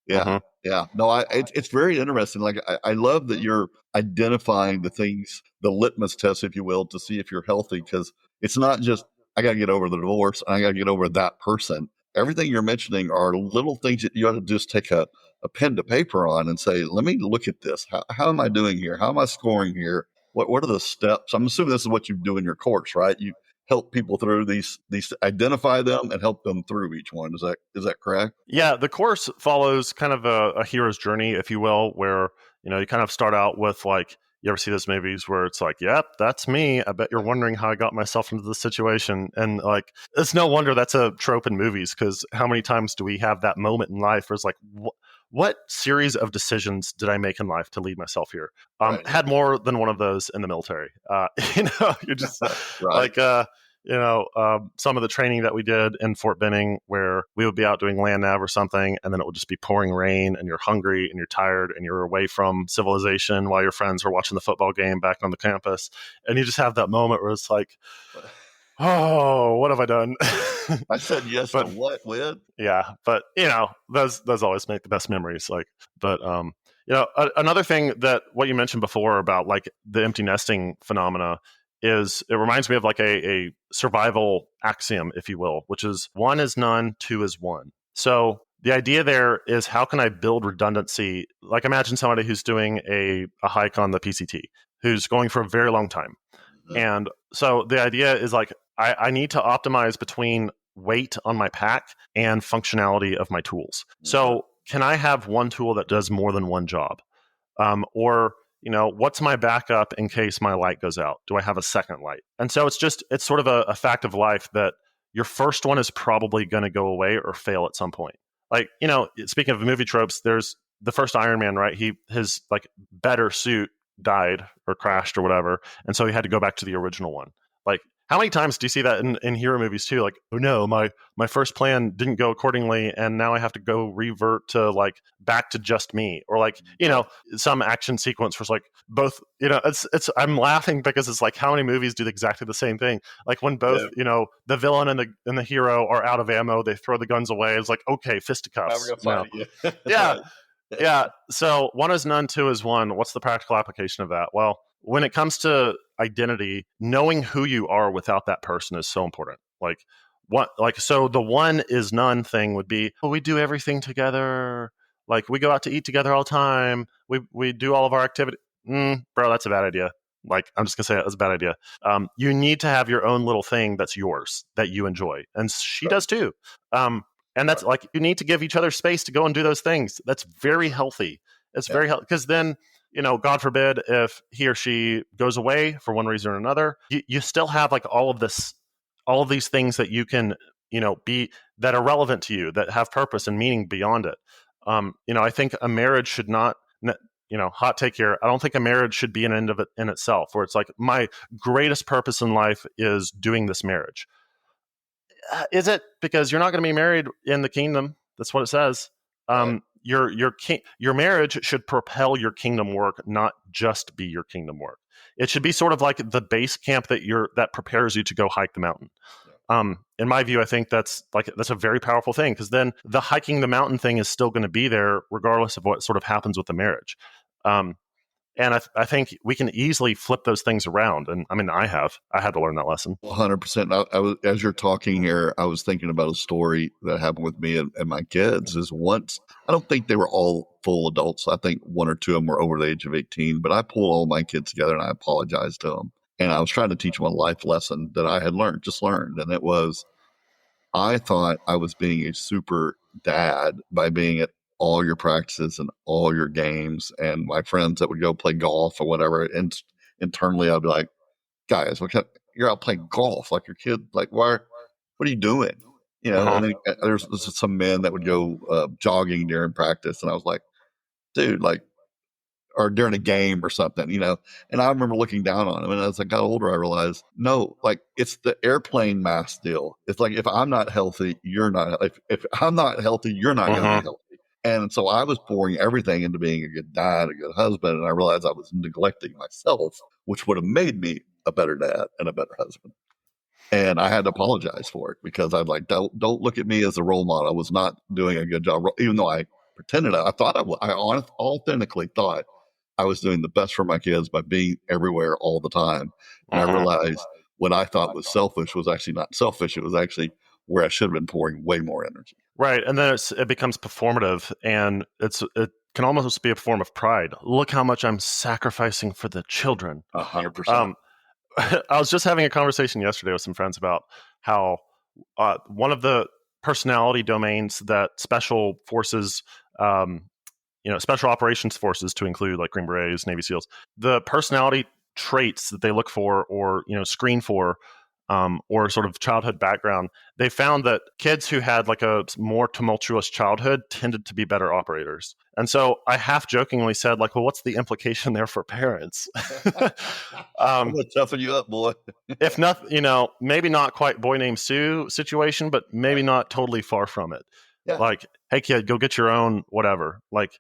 Speaker 1: Yeah. No, it's very interesting. Like, I love that you're identifying the things, the litmus test, if you will, to see if you're healthy. Because it's not just I got to get over the divorce, and I got to get over that person. Everything you're mentioning are little things that you ought to just take a pen to paper on and say, let me look at this. How am I doing here? How am I scoring here? What are the steps? I'm assuming this is what you do in your course, right? You help people through these, identify them and help them through each one. Is that correct?
Speaker 2: Yeah, the course follows kind of a hero's journey, if you will, where you kind of start out with like, you ever see those movies where it's like, yep, that's me. I bet you're wondering how I got myself into this situation. And like, it's no wonder that's a trope in movies, because how many times do we have that moment in life where it's like, what series of decisions did I make in life to lead myself here?
Speaker 1: Right.
Speaker 2: Had more than one of those in the military. You're just
Speaker 1: right.
Speaker 2: like, some of the training that we did in Fort Benning, where we would be out doing land nav or something, and then it would just be pouring rain, and you're hungry and you're tired and you're away from civilization while your friends are watching the football game back on the campus. And you just have that moment where it's like, oh, what have I done?
Speaker 1: I said yes to
Speaker 2: But
Speaker 1: what, Win?
Speaker 2: yeah, but those always make the best memories. Like, but another thing that what you mentioned before about like the empty nesting phenomena is it reminds me of like a survival axiom, if you will, which is one is none, two is one. So the idea there is how can I build redundancy? Like imagine somebody who's doing a hike on the PCT, who's going for a very long time. And so the idea is like I need to optimize between weight on my pack and functionality of my tools. So can I have one tool that does more than one job? Or what's my backup in case my light goes out? Do I have a second light? And so it's sort of a fact of life that your first one is probably going to go away or fail at some point. Like, speaking of movie tropes, there's the first Iron Man, right? His like better suit died or crashed or whatever, and so he had to go back to the original one. Like, how many times do you see that in hero movies too? Like, oh no, my first plan didn't go accordingly, and now I have to go revert to like back to just me, or like some action sequence where it's like both. It's I'm laughing because it's like how many movies do exactly the same thing? Like when both the villain and the hero are out of ammo, they throw the guns away. It's like okay, fisticuffs. Yeah. Yeah. So one is none, two is one. What's the practical application of that? Well, when it comes to identity, knowing who you are without that person is so important. So the one is none thing would be, well, we do everything together. Like we go out to eat together all the time. We do all of our activity. Bro, that's a bad idea. Like, I'm just gonna say that's a bad idea. You need to have your own little thing that's yours that you enjoy. And she does too. And that's like, you need to give each other space to go and do those things. That's very healthy. It's very healthy because then, God forbid if he or she goes away for one reason or another, you still have like all of these things that you can, be that are relevant to you, that have purpose and meaning beyond it. I think a marriage should not, hot take here. I don't think a marriage should be an end of it in itself, where it's like my greatest purpose in life is doing this marriage. Is it? Because you're not going to be married in the kingdom. That's what it says. Your marriage should propel your kingdom work, not just be your kingdom work. It should be sort of like the base camp that prepares you to go hike the mountain. In my view, I think that's a very powerful thing, because then the hiking the mountain thing is still going to be there regardless of what sort of happens with the marriage. And I think we can easily flip those things around. And I mean, I had to learn that lesson.
Speaker 1: 100%. I was, as you're talking here, I was thinking about a story that happened with me and my kids. Is once, I don't think they were all full adults. I think one or two of them were over the age of 18, but I pulled all my kids together and I apologized to them. And I was trying to teach them a life lesson that I had just learned. And it was, I thought I was being a super dad by being at all your practices and all your games, and my friends that would go play golf or whatever. And internally, I'd be like, guys, you're out playing golf, like your kid, like, what are you doing? And then there's some men that would go jogging during practice. And I was like, dude, like, or during a game or something, and I remember looking down on him. And as I got older, I realized, no, like it's the airplane mask deal. It's like, if I'm not healthy, you're not, if I'm not healthy, you're not going to be healthy. And so I was pouring everything into being a good dad, a good husband. And I realized I was neglecting myself, which would have made me a better dad and a better husband. And I had to apologize for it, because I'd like, don't look at me as a role model. I was not doing a good job, even though I pretended. I thought I authentically thought I was doing the best for my kids by being everywhere all the time. And I realized what I thought was selfish was actually not selfish. It was actually where I should have been pouring way more energy.
Speaker 2: Right. And then it becomes performative, and it can almost be a form of pride. Look how much I'm sacrificing for the children.
Speaker 1: 100%.
Speaker 2: I was just having a conversation yesterday with some friends about how one of the personality domains that special forces, special operations forces, to include like Green Berets, Navy SEALs, the personality traits that they look for or screen for, or sort of childhood background, they found that kids who had like a more tumultuous childhood tended to be better operators. And so I half jokingly said, like, well, what's the implication there for parents?
Speaker 1: I'm going to toughen you up, boy.
Speaker 2: If not, maybe not quite Boy Named Sue situation, but maybe not totally far from it. Yeah. Like, hey kid, go get your own whatever. Like,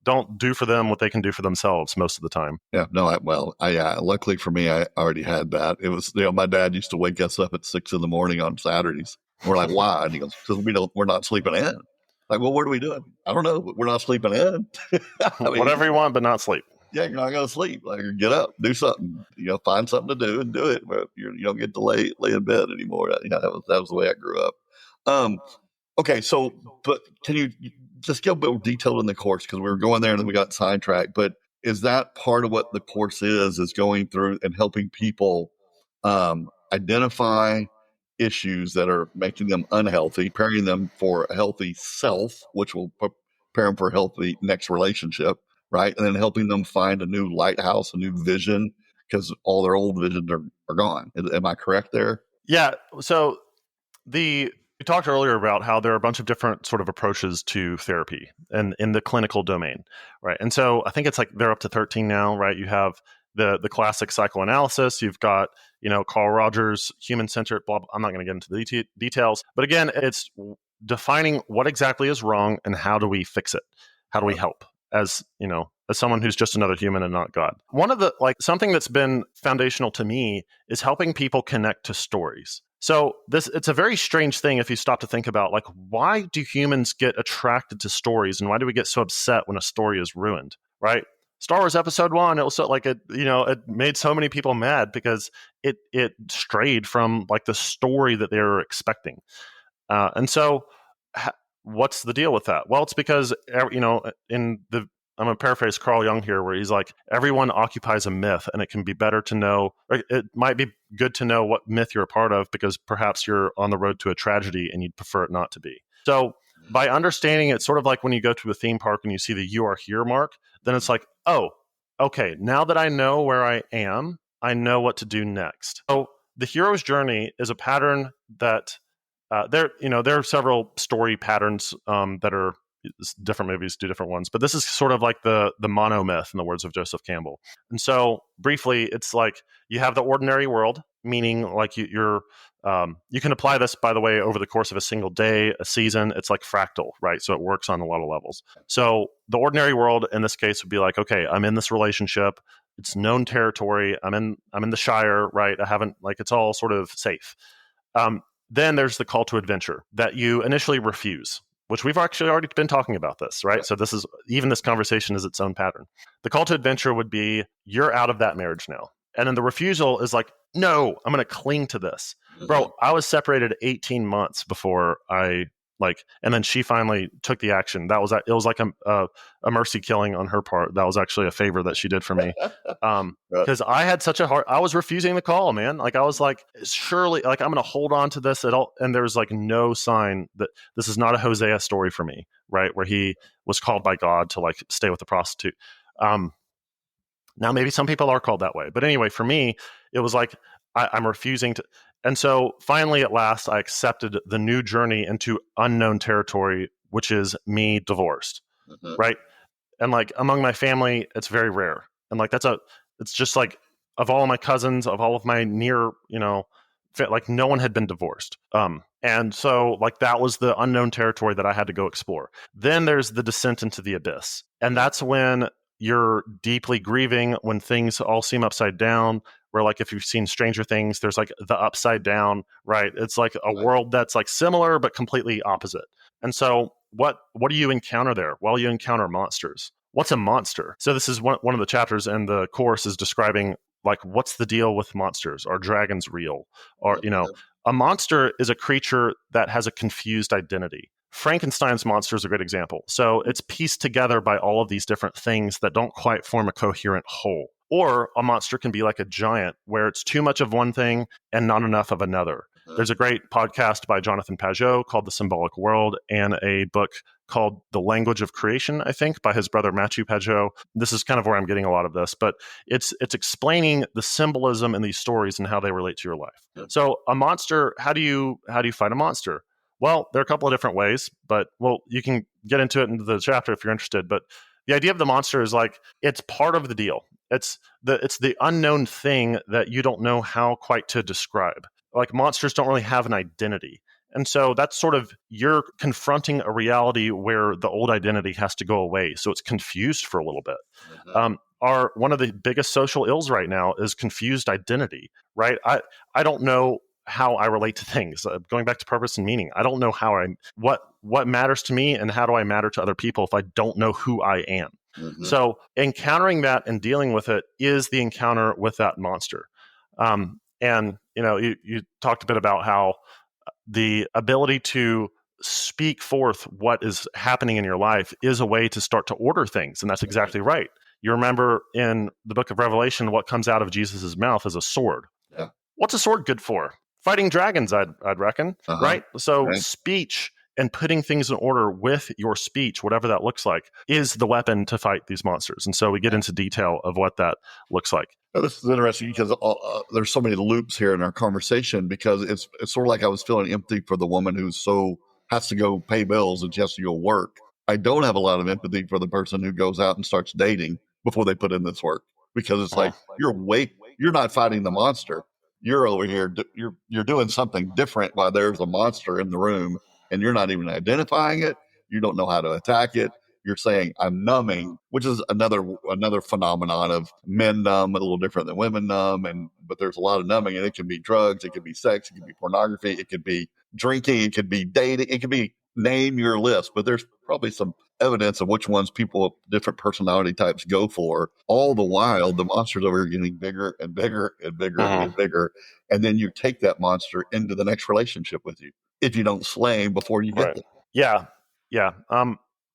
Speaker 2: don't do for them what they can do for themselves most of the time.
Speaker 1: Yeah, no, luckily for me, I already had that. It was, my dad used to wake us up at 6 in the morning on Saturdays. We're like, why? And he goes, because we're not sleeping in. Like, well, what are we doing? I don't know, but we're not sleeping in.
Speaker 2: Whatever you want, but not sleep.
Speaker 1: Yeah, you're not going to sleep. Like, get up, do something, find something to do and do it. But you don't get to lay in bed anymore. That was the way I grew up. Okay, so, but can you just get a bit more detailed in the course? Because we were going there and then we got sidetracked. But is that part of what the course is going through and helping people identify issues that are making them unhealthy, preparing them for a healthy self, which will prepare them for a healthy next relationship, right? And then helping them find a new lighthouse, a new vision, because all their old visions are gone. Am I correct there?
Speaker 2: Yeah. So we talked earlier about how there are a bunch of different sort of approaches to therapy and in the clinical domain, right? And so I think it's like they're up to 13 now, right? You have the classic psychoanalysis. You've got, Carl Rogers, human-centered, blah, blah. I'm not going to get into the details. But again, it's defining what exactly is wrong and how do we fix it? How do we help as someone who's just another human and not God? One of the, something that's been foundational to me is helping people connect to stories. So it's a very strange thing if you stop to think about, why do humans get attracted to stories and why do we get so upset when a story is ruined, right? Star Wars Episode 1, it was so it made so many people mad because it strayed from the story that they were expecting. And so what's the deal with that? Well, it's because, I'm going to paraphrase Carl Jung here, where he's like, everyone occupies a myth, and it can be better to know, or it might be good to know what myth you're a part of because perhaps you're on the road to a tragedy and you'd prefer it not to be. So by understanding it, sort of like when you go to a theme park and you see the "you are here" mark, then it's like, oh, okay, now that I know where I am, I know what to do next. So the hero's journey is a pattern that there are several story patterns that are different movies do different ones, but this is sort of like the monomyth in the words of Joseph Campbell. And so briefly, it's like you have the ordinary world, meaning you can apply this, by the way, over the course of a single day, a season. It's like fractal, right? So it works on a lot of levels. So the ordinary world in this case would be like, okay, I'm in this relationship. It's known territory. I'm in the Shire, right? I haven't, it's all sort of safe. Then there's the call to adventure that you initially refuse, which we've actually already been talking about this, right? So this conversation is its own pattern. The call to adventure would be, you're out of that marriage now. And then the refusal is like, no, I'm going to cling to this. Bro, I was separated 18 months before and then she finally took the action. It was like a mercy killing on her part. That was actually a favor that she did for me. Because I had such I was refusing the call, man. I was like, surely, I'm going to hold on to this at all. And there's no sign that this is not a Hosea story for me, right? Where he was called by God to stay with the prostitute. Now maybe some people are called that way, but anyway, for me, it was like, I'm refusing to. And so finally, at last, I accepted the new journey into unknown territory, which is me divorced, right? And among my family, it's very rare. And it's just of all of my cousins, of all of my near, no one had been divorced. And so that was the unknown territory that I had to go explore. Then there's the descent into the abyss. And that's when you're deeply grieving, when things all seem upside down, where if you've seen Stranger Things, there's the upside down, right? It's a world that's similar but completely opposite. And so what do you encounter there? Well, you encounter monsters. What's a monster? So this is one of the chapters in the course is describing what's the deal with monsters? Are dragons real? Or a monster is a creature that has a confused identity. Frankenstein's monster is a great example. So it's pieced together by all of these different things that don't quite form a coherent whole. Or a monster can be like a giant, where it's too much of one thing and not enough of another. There's a great podcast by Jonathan Pageau called The Symbolic World, and a book called The Language of Creation, I think, by his brother Matthew Pageau. This is kind of where I'm getting a lot of this, but it's explaining the symbolism in these stories and how they relate to your life. So a monster, how do you fight a monster? Well, there are a couple of different ways, but you can get into it in the chapter if you're interested. But the idea of the monster is it's part of the deal. It's the unknown thing that you don't know how quite to describe. Monsters don't really have an identity. And so that's sort of, you're confronting a reality where the old identity has to go away. So it's confused for a little bit. One of the biggest social ills right now is confused identity, right? I don't know how I relate to things. Going back to purpose and meaning, I don't know what matters to me and how do I matter to other people if I don't know who I am. So encountering that and dealing with it is the encounter with that monster. And you talked a bit about how the ability to speak forth what is happening in your life is a way to start to order things. And that's exactly right. You remember in the book of Revelation, what comes out of Jesus' mouth is a sword.
Speaker 1: Yeah.
Speaker 2: What's a sword good for? Fighting dragons, I'd reckon, right? So speech and putting things in order with your speech, whatever that looks like, is the weapon to fight these monsters. And so we get into detail of what that looks like.
Speaker 1: Now, this is interesting because there's so many loops here in our conversation, because it's sort of like I was feeling empathy for the woman who has to go pay bills and she has to go work. I don't have a lot of empathy for the person who goes out and starts dating before they put in this work, because it's like you're not fighting the monster. You're over here. You're doing something different while there's a monster in the room, and you're not even identifying it. You don't know how to attack it. You're saying I'm numbing, which is another phenomenon of men numb, a little different than women numb. But there's a lot of numbing, and it can be drugs, it could be sex, it could be pornography, it could be drinking, it could be dating, it could be name your list. But there's probably some evidence of which ones people, different personality types, go for. All the while, the monster's over here getting bigger and bigger and bigger and bigger. And then you take that monster into the next relationship with you if you don't slay him before you get there.
Speaker 2: Yeah.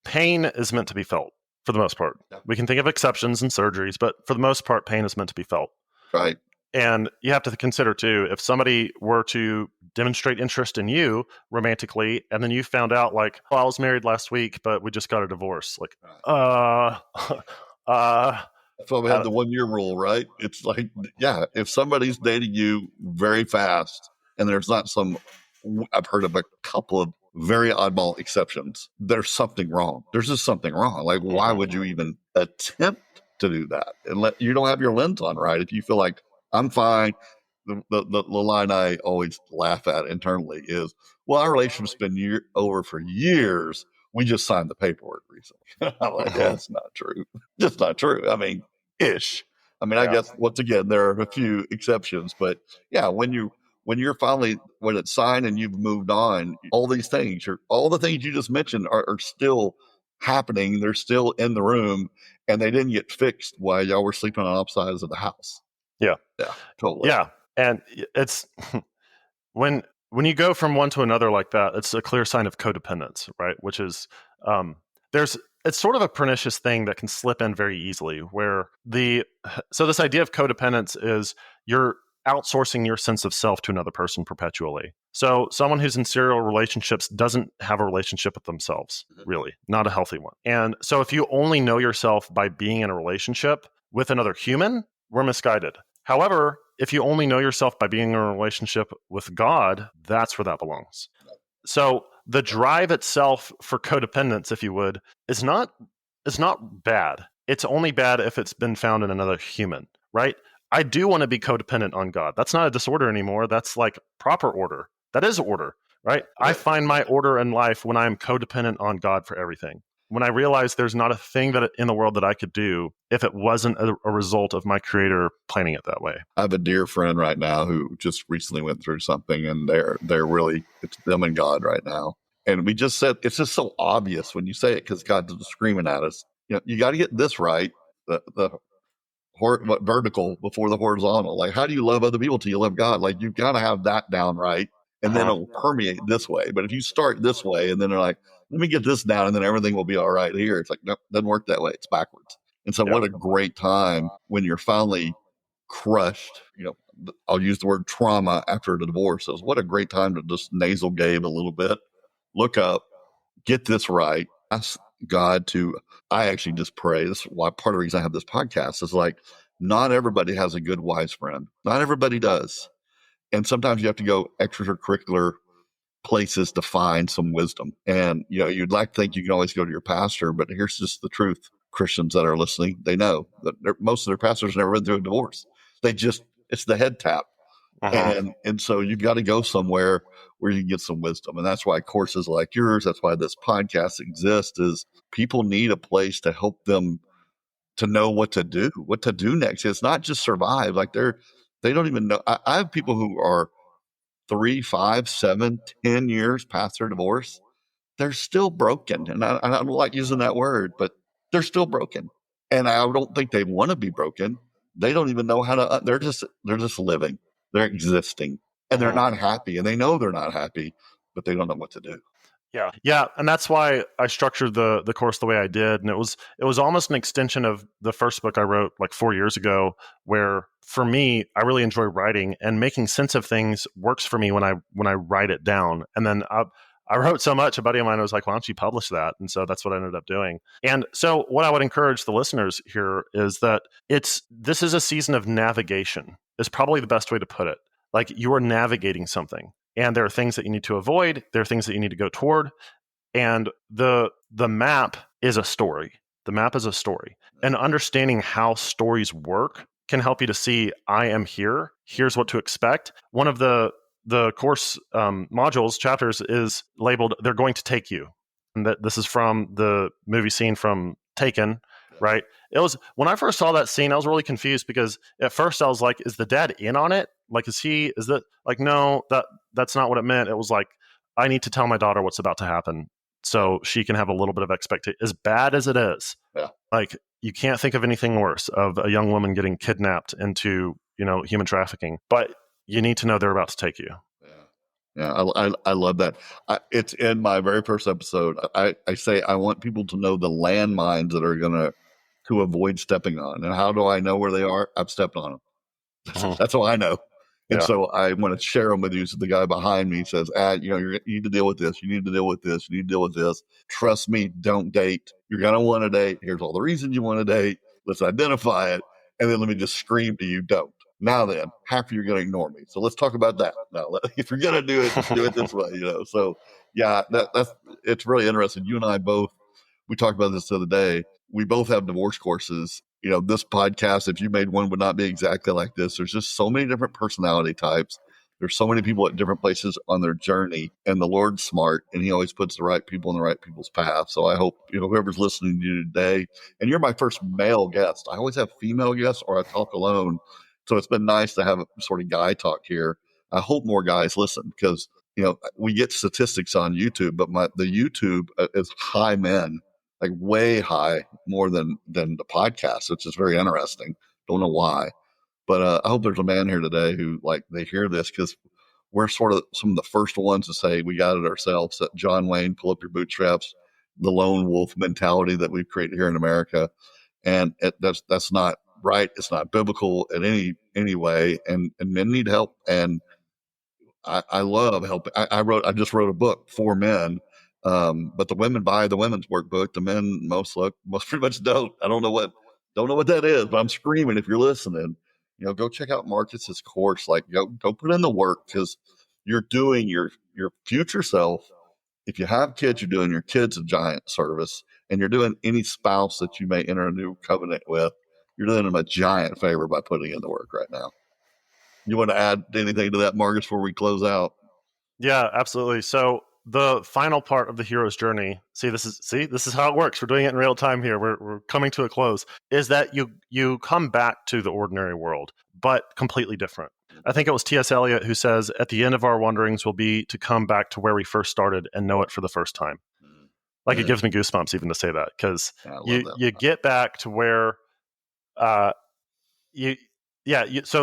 Speaker 2: Pain is meant to be felt for the most part.
Speaker 1: Yeah.
Speaker 2: We can think of exceptions and surgeries, but for the most part, pain is meant to be felt.
Speaker 1: Right.
Speaker 2: And you have to consider too, if somebody were to demonstrate interest in you romantically, and then you found out like, oh, I was married last week, but we just got a divorce. Like,
Speaker 1: That's why we have the 1 year rule, right? It's like, if somebody's dating you very fast and there's not I've heard of a couple of very oddball exceptions, there's something wrong. There's just something wrong. Like, why would you even attempt to do that? And you don't have your lens on, right? If you feel like I'm fine, the line I always laugh at internally is, well, our relationship's been over for years. We just signed the paperwork recently. I'm like, that's not true. Just not true. I mean, ish. I mean, I guess once again, there are a few exceptions, but when it's signed and you've moved on, all these things, all the things you just mentioned are still happening. They're still in the room, and they didn't get fixed while y'all were sleeping on opposite sides of the house. Yeah, totally.
Speaker 2: Yeah, and it's when you go from one to another like that, it's a clear sign of codependence, right? Which is it's sort of a pernicious thing that can slip in very easily. So this idea of codependence is you're outsourcing your sense of self to another person perpetually. So someone who's in serial relationships doesn't have a relationship with themselves, really, not a healthy one. And so if you only know yourself by being in a relationship with another human, we're misguided. However, if you only know yourself by being in a relationship with God, that's where that belongs. So the drive itself for codependence, if you would, is not bad. It's only bad if it's been found in another human, right? I do want to be codependent on God. That's not a disorder anymore. That's like proper order. That is order, right? I find my order in life when I'm codependent on God for everything. When I realize there's not a thing in the world that I could do if it wasn't a result of my Creator planning it that way.
Speaker 1: I have a dear friend right now who just recently went through something, and they're really, it's them and God right now. And we just said, it's just so obvious when you say it, because God's screaming at us. You got to get this right. What vertical before the horizontal. Like, how do you love other people till you love God? Like, you've got to have that down right, and then it'll permeate this way. But if you start this way and then they're like, let me get this down and then everything will be all right here, it's like, nope, doesn't work that way. It's backwards. And so what a great time when you're finally crushed. I'll use the word trauma after the divorce. So what a great time to just nasal gape a little bit, look up, get this right, ask God I actually just pray. This is why part of the reason I have this podcast is like, not everybody has a good wise friend. Not everybody does. And sometimes you have to go extracurricular places to find some wisdom. And, you'd like to think you can always go to your pastor, but here's just the truth. Christians that are listening, they know that most of their pastors never been through a divorce. It's the head tap. And so you've got to go somewhere where you can get some wisdom. And that's why courses like yours, that's why this podcast exists, is people need a place to help them to know what to do next. It's not just survive. Like they don't even know. I have people who are 3, 5, 7, 10 years past their divorce. They're still broken. And I don't like using that word, but they're still broken. And I don't think they want to be broken. They don't even know how to, they're just living, they're existing, and they're not happy. And they know they're not happy, but they don't know what to do.
Speaker 2: Yeah, and that's why I structured the course the way I did, and it was almost an extension of the first book I wrote like 4 years ago. Where for me, I really enjoy writing, and making sense of things works for me when I write it down. And then I wrote so much. A buddy of mine was like, "Why don't you publish that?" And so that's what I ended up doing. And so what I would encourage the listeners here is that this is a season of navigation. Is probably the best way to put it. Like, you are navigating something. And there are things that you need to avoid. There are things that you need to go toward. And the map is a story. The map is a story. And understanding how stories work can help you to see, I am here. Here's what to expect. One of the course modules, chapters, is labeled, "They're going to take you." And that this is from the movie scene from Taken, right? It was, when I first saw that scene, I was really confused, because at first I was like, is the dad in on it? Like, is that like, no, that's not what it meant. It was like, I need to tell my daughter what's about to happen so she can have a little bit of expectation. As bad as it is, like, you can't think of anything worse of a young woman getting kidnapped into, human trafficking, but you need to know they're about to take you.
Speaker 1: Yeah, I love that. It's in my very first episode. I say I want people to know the landmines that are to avoid stepping on. And how do I know where they are? I've stepped on them. That's how I know. And so I want to share them with you. So the guy behind me says, you need to deal with this. You need to deal with this. You need to deal with this. Trust me, don't date. You're going to want to date. Here's all the reasons you want to date. Let's identify it. And then let me just scream to you, don't. Now then, half of you are going to ignore me. So let's talk about that. Now, if you're going to do it, just do it this way, So yeah, it's really interesting. You and I both, we talked about this the other day. We both have divorce courses. This podcast, if you made one, would not be exactly like this. There's just so many different personality types. There's so many people at different places on their journey, and the Lord's smart, and he always puts the right people in the right people's path. So I hope, whoever's listening to you today, and you're my first male guest. I always have female guests, or I talk alone. So it's been nice to have a sort of guy talk here. I hope more guys listen, because, we get statistics on YouTube, but the YouTube is high men, like way high, more than the podcast, which is very interesting. Don't know why, but I hope there's a man here today who, like, they hear this, because we're sort of some of the first ones to say we got it ourselves. That John Wayne, pull up your bootstraps, the lone wolf mentality that we've created here in America, and that's not right. It's not biblical in any way, and men need help. And I love helping. I just wrote a book for men. But the women buy the women's workbook. The men most pretty much don't. I don't know what that is, but I'm screaming, if you're listening, go check out Marcus's course. Like, go put in the work, because you're doing your future self. If you have kids, you're doing your kids a giant service, and you're doing any spouse that you may enter a new covenant with, you're doing them a giant favor by putting in the work right now. You want to add anything to that, Marcus, before we close out?
Speaker 2: Yeah, absolutely. So the final part of the hero's journey, this is how it works. We're doing it in real time here. We're coming to a close. Is that you come back to the ordinary world, but completely different. I think it was T.S. Eliot who says, at the end of our wanderings will be to come back to where we first started and know it for the first time. Like, it gives me goosebumps even to say that, because you get back to where so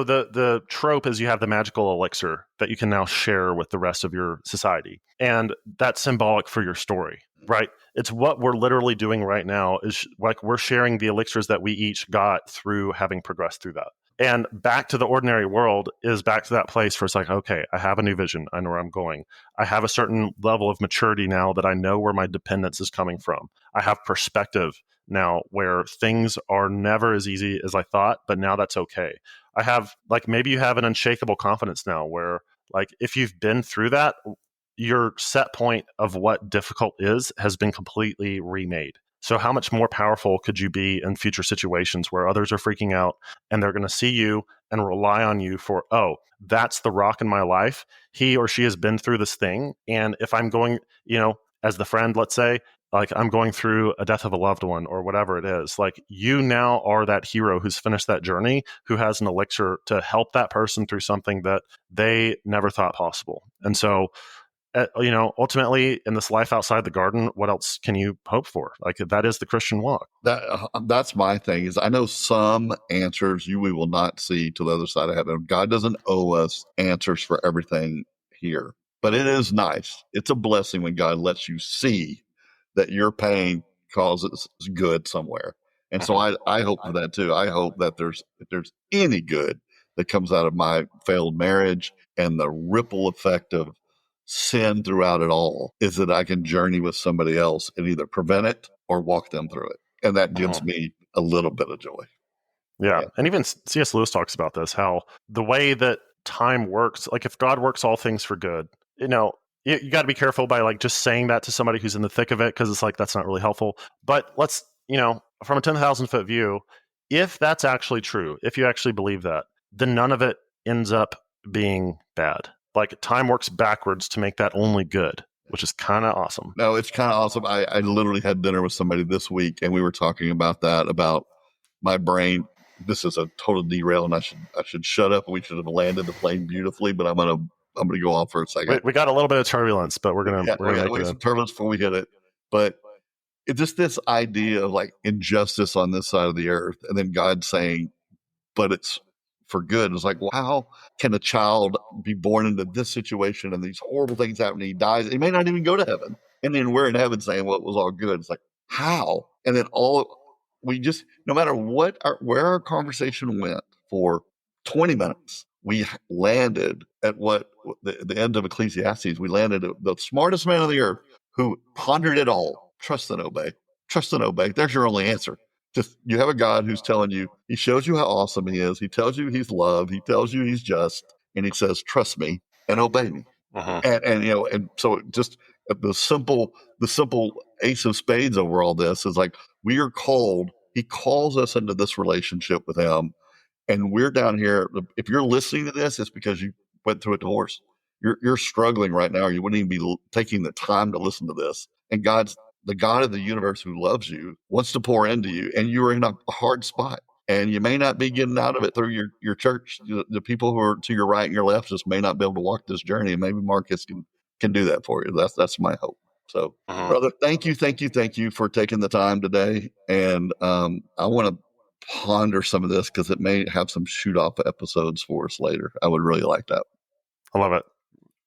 Speaker 2: the trope is you have the magical elixir that you can now share with the rest of your society. And that's symbolic for your story, right? It's what we're literally doing right now, is like, we're sharing the elixirs that we each got through having progressed through that. And back to the ordinary world is back to that place where it's like, okay, I have a new vision. I know where I'm going. I have a certain level of maturity now that I know where my dependence is coming from. I have perspective now where things are never as easy as I thought, but now that's okay. I have, like, maybe you have an unshakable confidence now where, like, if you've been through that, your set point of what difficult has been completely remade. So how much more powerful could you be in future situations where others are freaking out and they're going to see you and rely on you for, oh, that's the rock in my life. He or she has been through this thing. And if I'm going, as the friend, let's say, like I'm going through a death of a loved one or whatever it is, like you now are that hero who's finished that journey, who has an elixir to help that person through something that they never thought possible. And so, ultimately in this life outside the garden, what else can you hope for? Like that is the Christian walk.
Speaker 1: That's my thing is I know some answers we will not see to the other side of heaven. God doesn't owe us answers for everything here, but it is nice. It's a blessing when God lets you see that your pain causes good somewhere. And so I hope for that too. I hope that if there's any good that comes out of my failed marriage and the ripple effect of sin throughout it all is that I can journey with somebody else and either prevent it or walk them through it. And that gives me a little bit of joy.
Speaker 2: Yeah. And even C.S. Lewis talks about this, how the way that time works, like if God works all things for good, you got to be careful by like just saying that to somebody who's in the thick of it, because it's like that's not really helpful. But let's, from a 10,000 foot view, if that's actually true, if you actually believe that, then none of it ends up being bad. Like time works backwards to make that only good, which is kind of awesome.
Speaker 1: No, it's kind of awesome. I literally had dinner with somebody this week and we were talking about that, about my brain. This is a total derail and I should shut up. We should have landed the plane beautifully, but I'm going to go off for a second.
Speaker 2: We got a little bit of turbulence, but we're going to make
Speaker 1: some turbulence before we hit it. But it's just this idea of like injustice on this side of the earth. And then God saying, but it's for good. It's like, well, how can a child be born into this situation and these horrible things happen? He dies. He may not even go to heaven. And then we're in heaven saying, well, it was all good. It's like, how? And then no matter where our conversation went for 20 minutes, we landed at what the end of Ecclesiastes. We landed at the smartest man on the earth who pondered it all. Trust and obey. Trust and obey. There's your only answer. Just you have a God who's telling you, he shows you how awesome he is. He tells you he's love. He tells you he's just. And he says, trust me and obey me. And so just the simple ace of spades over all this is like, we are called, he calls us into this relationship with him. And we're down here. If you're listening to this, it's because you went through a divorce. You're struggling right now. Or you wouldn't even be taking the time to listen to this. And God's the God of the universe who loves you, wants to pour into you, and you are in a hard spot. And you may not be getting out of it through your church. The people who are to your right and your left just may not be able to walk this journey. And maybe Marcus can do that for you. That's my hope. So, brother, thank you for taking the time today. And I want to ponder some of this because it may have some shoot off episodes for us later. I would really like that.
Speaker 2: I love it.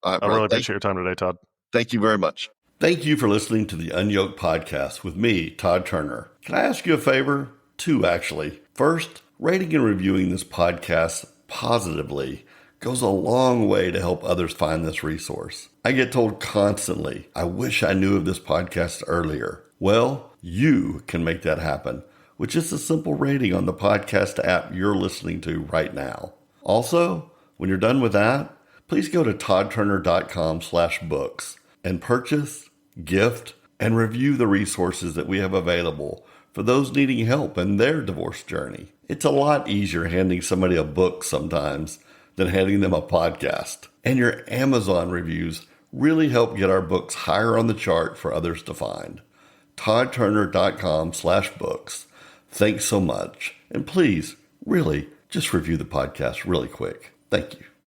Speaker 1: All right,
Speaker 2: I really appreciate your time today, Todd.
Speaker 1: Thank you very much. Thank you for listening to the UnYoked podcast with me, Todd Turner. Can I ask you a favor? Two, actually. First, rating and reviewing this podcast positively goes a long way to help others find this resource. I get told constantly, I wish I knew of this podcast earlier. Well, you can make that happen with just a simple rating on the podcast app you're listening to right now. Also, when you're done with that, please go to toddturner.com/books and purchase, gift, and review the resources that we have available for those needing help in their divorce journey. It's a lot easier handing somebody a book sometimes than handing them a podcast. And your Amazon reviews really help get our books higher on the chart for others to find. toddturner.com/books. Thanks so much. And please, really, just review the podcast really quick. Thank you.